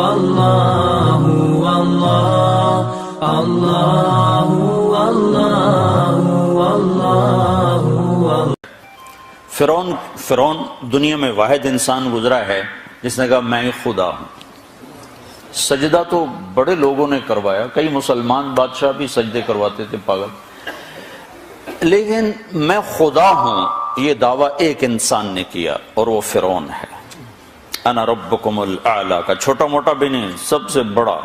اللہ اللہ اللہ اللہ اللہ۔ فرعون دنیا میں واحد انسان گزرا ہے جس نے کہا میں خدا ہوں۔ سجدہ تو بڑے لوگوں نے کروایا، کئی مسلمان بادشاہ بھی سجدے کرواتے تھے پاگل، لیکن میں خدا ہوں یہ دعویٰ ایک انسان نے کیا اور وہ فرعون ہے۔ انا ربکم الاعلی کا چھوٹا موٹا بھی نہیں، سب سے بڑا۔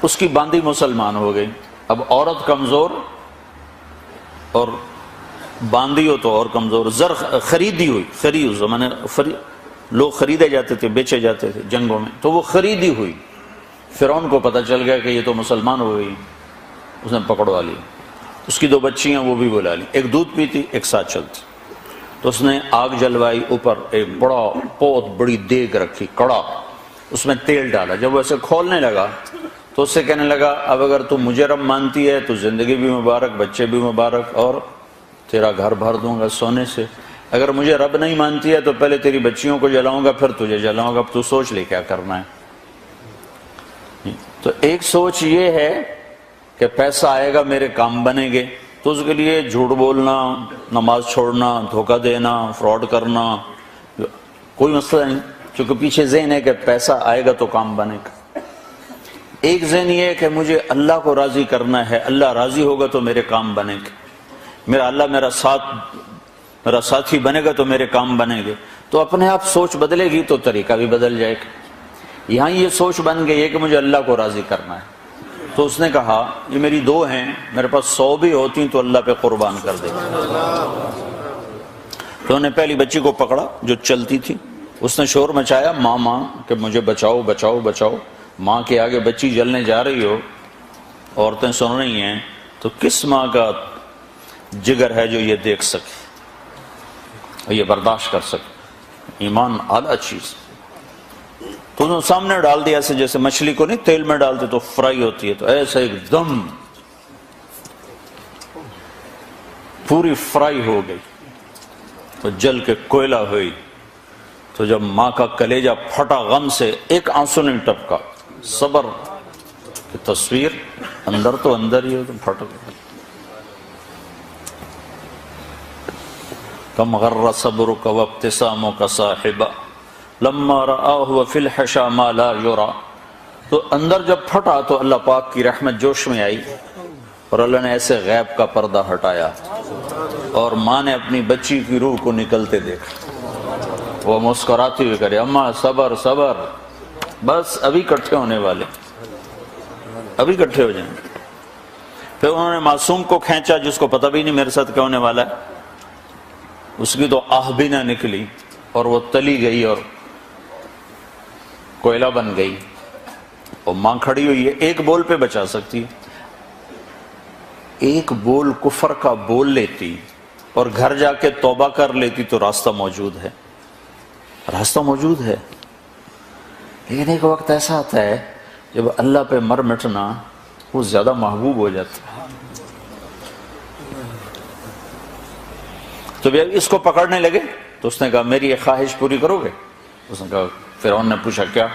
اس کی باندھی مسلمان ہو گئی۔ اب عورت کمزور اور باندھی ہو تو اور کمزور، زر خریدی ہوئی، اس زمانے لوگ خریدے جاتے تھے، بیچے جاتے تھے جنگوں میں، تو وہ خریدی ہوئی۔ فرعون کو پتہ چل گیا کہ یہ تو مسلمان ہو گئی، اس نے پکڑوا لی۔ اس کی 2 بچیاں وہ بھی بلا لی، ایک دودھ پیتی ایک ساتھ چلتی۔ تو اس نے آگ جلوائی، اوپر ایک بہت بڑی دیگ رکھی، کڑا، اس میں تیل ڈالا۔ جب وہ ایسے کھولنے لگا تو اس سے کہنے لگا اب اگر تم مجھے رب مانتی ہے تو زندگی بھی مبارک، بچے بھی مبارک، اور تیرا گھر بھر دوں گا سونے سے۔ اگر مجھے رب نہیں مانتی ہے تو پہلے تیری بچیوں کو جلاؤں گا پھر تجھے جلاؤں گا، اب تو سوچ لے کیا کرنا ہے۔ تو ایک سوچ یہ ہے کہ پیسہ آئے گا میرے کام بنیں گے، تو اس کے لیے جھوٹ بولنا، نماز چھوڑنا، دھوکہ دینا، فراڈ کرنا کوئی مسئلہ نہیں، کیونکہ پیچھے ذہن ہے کہ پیسہ آئے گا تو کام بنے گا۔ ایک ذہن یہ ہے کہ مجھے اللہ کو راضی کرنا ہے، اللہ راضی ہوگا تو میرے کام بنے گے، میرا اللہ میرا ساتھی بنے گا تو میرے کام بنے گے۔ تو اپنے آپ سوچ بدلے گی تو طریقہ بھی بدل جائے گا۔ یہاں یہ سوچ بن گئی ہے کہ مجھے اللہ کو راضی کرنا ہے، تو اس نے کہا یہ میری 2 ہیں، میرے پاس 100 بھی ہوتی تو اللہ پہ قربان کر دے۔ تو انہوں نے پہلی بچی کو پکڑا جو چلتی تھی، اس نے شور مچایا ماں کہ مجھے بچاؤ بچاؤ بچاؤ۔ ماں کے آگے بچی جلنے جا رہی ہو، عورتیں سن رہی ہیں، تو کس ماں کا جگر ہے جو یہ دیکھ سکے اور یہ برداشت کر سکے؟ ایمان اعلیٰ چیز۔ تو انہوں نے سامنے ڈال دیا، ایسے جیسے مچھلی کو نہیں تیل میں ڈالتے تو فرائی ہوتی ہے، تو ایسے ایک دم پوری فرائی ہو گئی، تو جل کے کوئلہ ہوئی۔ تو جب ماں کا کلیجہ پھٹا غم سے، ایک آنسو نہیں ٹپکا، صبر کی تصویر اندر تو اندر ہی ہو تو پھٹ گئی۔ کم غر صبرک وابتسامک صاحبا لما رآہ فی الحشا ما لا یرا۔ تو اندر جب پھٹا تو اللہ پاک کی رحمت جوش میں آئی اور اللہ نے ایسے غیب کا پردہ ہٹایا اور ماں نے اپنی بچی کی روح کو نکلتے دیکھا۔ وہ مسکراتی ہوئی کرے اماں صبر صبر، بس ابھی کٹھے ہونے والے، ابھی کٹھے ہو جائیں۔ پھر انہوں نے معصوم کو کھینچا جس کو پتہ بھی نہیں میرے ساتھ کیا ہونے والا ہے، اس کی تو آہ بھی نہ نکلی اور وہ تلی گئی اور کوئلہ بن گئی، اور ماں کھڑی ہوئی ہے، ایک بول پہ بچا سکتی، ایک بول کفر کا بول لیتی اور گھر جا کے توبہ کر لیتی تو راستہ موجود ہے، راستہ موجود ہے۔ لیکن ایک وقت ایسا آتا ہے جب اللہ پہ مر مٹنا وہ زیادہ محبوب ہو جاتا ہے۔ تو اس کو پکڑنے لگے تو اس نے کہا میری یہ خواہش پوری کرو گے؟ اس نے کہا، فرعون نے پوچھا کیا؟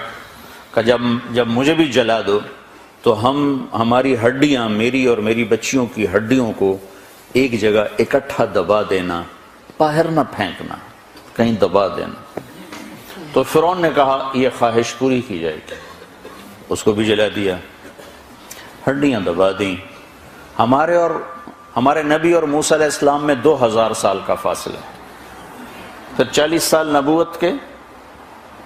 کہ جب مجھے بھی جلا دو تو ہماری ہڈیاں، میری اور میری بچیوں کی ہڈیوں کو ایک جگہ اکٹھا دبا دینا، باہر نہ پھینکنا، کہیں دبا دینا۔ تو فرعون نے کہا یہ خواہش پوری کی جائے گی، اس کو بھی جلا دیا، ہڈیاں دبا دیں۔ ہمارے نبی اور موسیٰ علیہ السلام میں 2000 سال کا فاصلہ ہے، پھر 40 سال نبوت کے،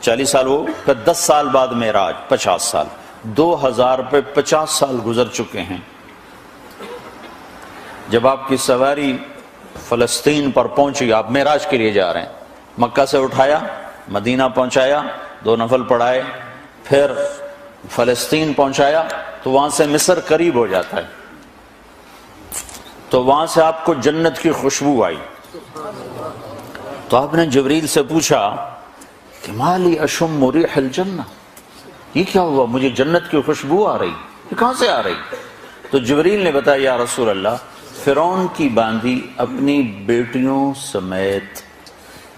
40 سال وہ، پھر 10 سال بعد معراج، 50 سال، 2000 پہ 50 سال گزر چکے ہیں۔ جب آپ کی سواری فلسطین پر پہنچی، آپ معراج کے لیے جا رہے ہیں، مکہ سے اٹھایا، مدینہ پہنچایا، 2 نفل پڑھائے، پھر فلسطین پہنچایا، تو وہاں سے مصر قریب ہو جاتا ہے، تو وہاں سے آپ کو جنت کی خوشبو آئی، تو آپ نے جبریل سے پوچھا کہ مالی اشم ریح الجنہ، یہ کیا ہوا، مجھے جنت کی خوشبو آ رہی، یہ کہاں سے آ رہی؟ تو جبریل نے بتایا یا رسول اللہ، فرعون کی باندھی اپنی بیٹیوں سمیت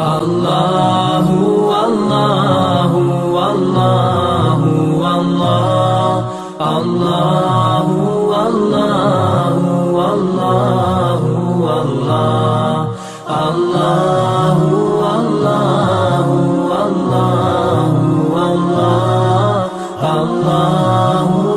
Allahu Allahu Allahu Allah Allahu Allahu Allahu Allah Allahu Allahu Allahu Allah Allahu